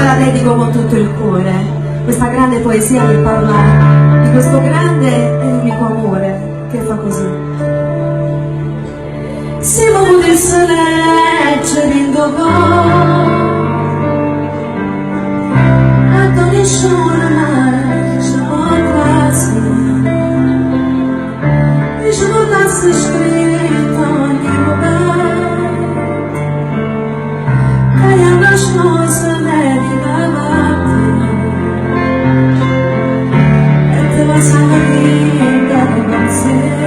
te la dedico con tutto il cuore, questa grande poesia che parla di questo grande e unico amore che fa così. Se non potesse leggere in dopo a nessuno mai sono quasi e se non fosse scritto ogni momento che io non sono salire davanti e te lo sai da pensiero.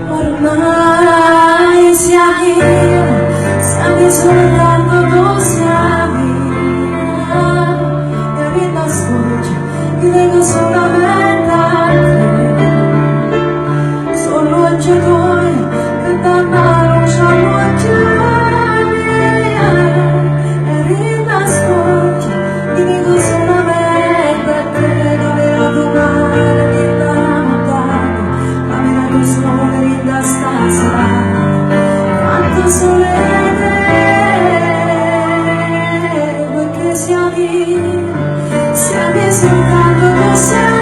Ormai siamo soltanto così e rimasto oggi ti leggo solamente a te, solo oggi tuoi che danno luce all'occhiali e rimasto oggi ti leggo solamente a te, dove la tua mano ti dà lontano, ma mi dà il sole in da stasera. Quanto solete, perché siamo soltanto così.